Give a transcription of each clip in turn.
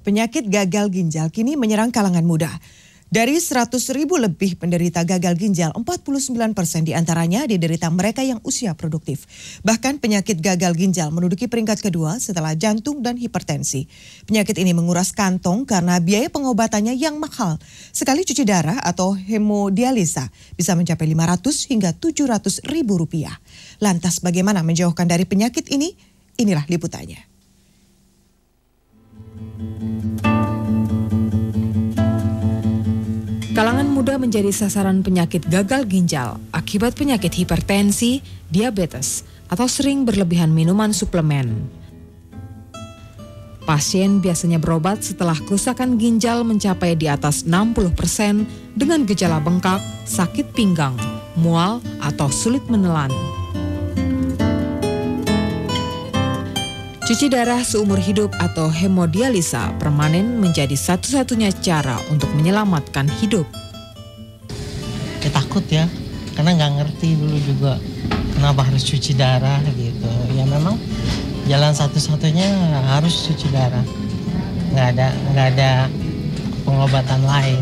Penyakit gagal ginjal kini menyerang kalangan muda. Dari 100.000 lebih penderita gagal ginjal, 49% diantaranya diderita mereka yang usia produktif. Bahkan penyakit gagal ginjal menduduki peringkat kedua setelah jantung dan hipertensi. Penyakit ini menguras kantong karena biaya pengobatannya yang mahal. Sekali cuci darah atau hemodialisa bisa mencapai 500 hingga 700 ribu rupiah. Lantas bagaimana menjauhkan dari penyakit ini? Inilah liputannya. Kalangan muda menjadi sasaran penyakit gagal ginjal akibat penyakit hipertensi, diabetes, atau sering berlebihan minuman suplemen. Pasien biasanya berobat setelah kerusakan ginjal mencapai di atas 60% dengan gejala bengkak, sakit pinggang, mual, atau sulit menelan. Cuci darah seumur hidup atau hemodialisa permanen menjadi satu-satunya cara untuk menyelamatkan hidup. Ya takut ya, karena nggak ngerti dulu juga kenapa harus cuci darah gitu. Ya memang jalan satu-satunya harus cuci darah. Nggak ada pengobatan lain.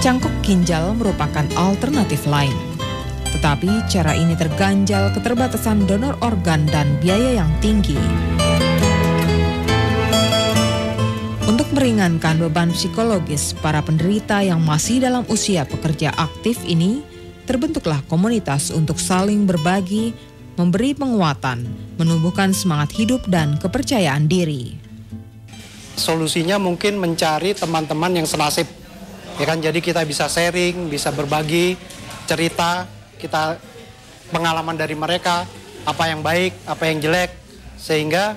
Cangkok ginjal merupakan alternatif lain. Tetapi cara ini terganjal keterbatasan donor organ dan biaya yang tinggi. Untuk meringankan beban psikologis para penderita yang masih dalam usia pekerja aktif ini, terbentuklah komunitas untuk saling berbagi, memberi penguatan, menumbuhkan semangat hidup dan kepercayaan diri. Solusinya mungkin mencari teman-teman yang senasib. Ya kan, jadi kita bisa sharing, bisa berbagi cerita, kita pengalaman dari mereka, apa yang baik, apa yang jelek, sehingga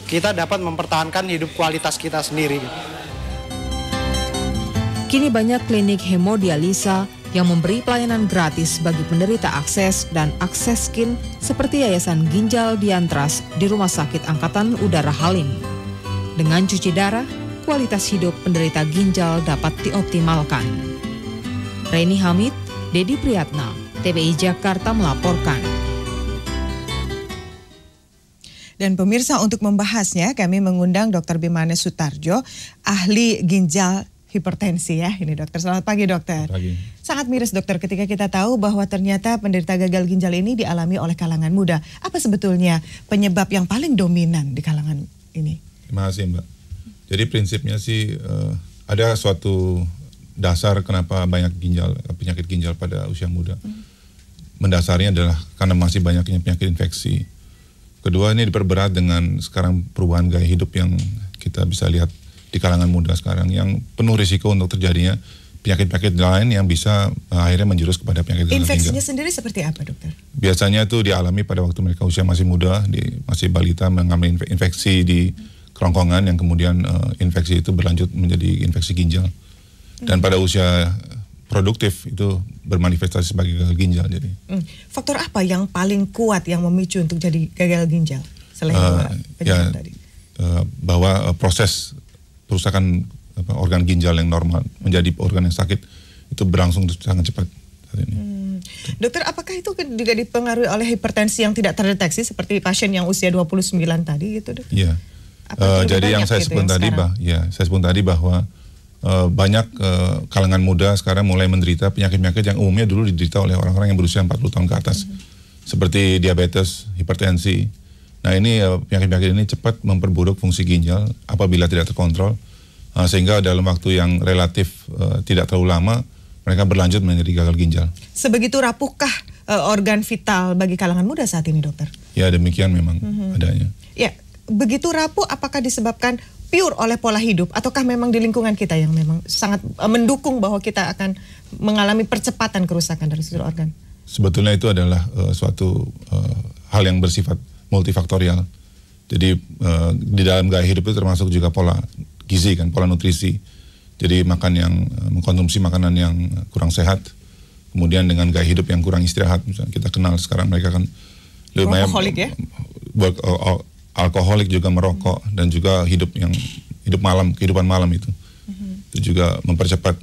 kita dapat mempertahankan hidup kualitas kita sendiri. Kini banyak klinik hemodialisa yang memberi pelayanan gratis bagi penderita akses dan akses skin seperti Yayasan Ginjal Diantras di Rumah Sakit Angkatan Udara Halim. Dengan cuci darah, kualitas hidup penderita ginjal dapat dioptimalkan. Reni Hamid, Dedi Priyatna, TVRI Jakarta melaporkan. Dan pemirsa, untuk membahasnya kami mengundang Dr. Bimanes Sutarjo, ahli ginjal hipertensi ya. Ini dokter, selamat pagi dokter. Selamat pagi. Sangat miris dokter ketika kita tahu bahwa ternyata penderita gagal ginjal ini dialami oleh kalangan muda. Apa sebetulnya penyebab yang paling dominan di kalangan ini? Terima kasih Mbak. Jadi prinsipnya sih ada suatu dasar kenapa banyak penyakit ginjal pada usia muda. Mendasarnya adalah karena masih banyaknya penyakit infeksi. Kedua, ini diperberat dengan sekarang perubahan gaya hidup yang kita bisa lihat di kalangan muda sekarang, yang penuh risiko untuk terjadinya penyakit-penyakit lain yang bisa akhirnya menjurus kepada penyakit gagal ginjal. Infeksinya sendiri seperti apa dokter? Biasanya itu dialami pada waktu mereka usia masih muda, masih balita, mengalami infeksi di kerongkongan yang kemudian infeksi itu berlanjut menjadi infeksi ginjal. Dan pada usia produktif itu bermanifestasi sebagai gagal ginjal. Jadi faktor apa yang paling kuat yang memicu untuk jadi gagal ginjal selain penyakit tadi? Bahwa proses perusakan organ ginjal yang normal menjadi organ yang sakit itu berlangsung sangat cepat saat ini. Dokter, apakah itu juga dipengaruhi oleh hipertensi yang tidak terdeteksi seperti pasien yang usia 29 tadi gitu dok? Iya. Jadi yang saya sebut tadi bahwa banyak kalangan muda sekarang mulai menderita penyakit-penyakit yang umumnya dulu diderita oleh orang-orang yang berusia 40 tahun ke atas. Seperti diabetes, hipertensi. Nah ini penyakit-penyakit ini cepat memperburuk fungsi ginjal apabila tidak terkontrol. Sehingga dalam waktu yang relatif tidak terlalu lama, mereka berlanjut menjadi gagal ginjal. Sebegitu rapuhkah organ vital bagi kalangan muda saat ini dokter? Ya demikian memang adanya. Ya, begitu rapuh apakah disebabkan pure oleh pola hidup ataukah memang di lingkungan kita yang memang sangat mendukung bahwa kita akan mengalami percepatan kerusakan dari seluruh organ? Sebetulnya itu adalah suatu hal yang bersifat multifaktorial. Jadi di dalam gaya hidup itu termasuk juga pola gizi kan, pola nutrisi. Jadi makan yang mengkonsumsi makanan yang kurang sehat, kemudian dengan gaya hidup yang kurang istirahat. Misalnya kita kenal sekarang mereka kan lebih banyak alkoholik juga merokok dan juga kehidupan malam itu. Itu juga mempercepat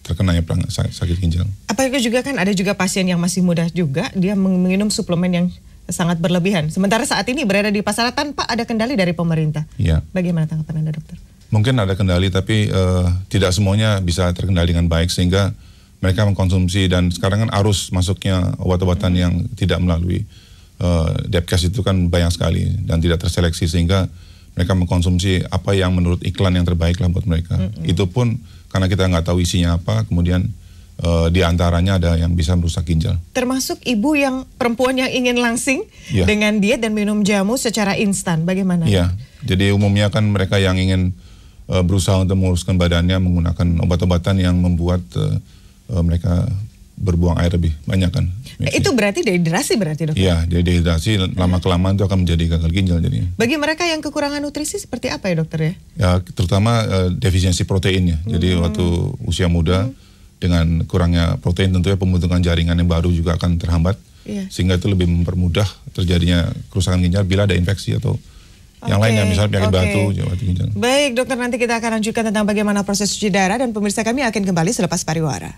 terkenanya sakit ginjal. Apalagi juga kan ada juga pasien yang masih muda juga, dia minum suplemen yang sangat berlebihan. Sementara saat ini berada di pasaran tanpa ada kendali dari pemerintah. Iya. Bagaimana tanggapan Anda, dokter? Mungkin ada kendali, tapi tidak semuanya bisa terkendali dengan baik sehingga mereka mengkonsumsi, dan sekarang kan arus masuknya obat-obatan yang tidak melalui Depkes itu kan banyak sekali dan tidak terseleksi, sehingga mereka mengkonsumsi apa yang menurut iklan yang terbaik lah buat mereka. Itu pun karena kita nggak tahu isinya apa, kemudian di antaranya ada yang bisa merusak ginjal. Termasuk ibu yang perempuan yang ingin langsing dengan diet dan minum jamu secara instan, bagaimana? Iya, jadi umumnya kan mereka yang ingin berusaha untuk menguruskan badannya menggunakan obat-obatan yang membuat mereka berbuang air lebih banyak kan. Itu berarti dehidrasi berarti, dokter? Iya, dehidrasi lama-kelamaan itu akan menjadi gagal ginjal jadinya. Bagi mereka yang kekurangan nutrisi seperti apa ya, dokter ya? Ya, terutama defisiensi protein ya. Jadi waktu usia muda dengan kurangnya protein tentunya pembentukan jaringan yang baru juga akan terhambat. Sehingga itu lebih mempermudah terjadinya kerusakan ginjal bila ada infeksi atau yang lainnya, misalnya penyakit batu ginjal. Baik, dokter, nanti kita akan lanjutkan tentang bagaimana proses cuci darah, dan pemirsa kami akan kembali selepas pariwara.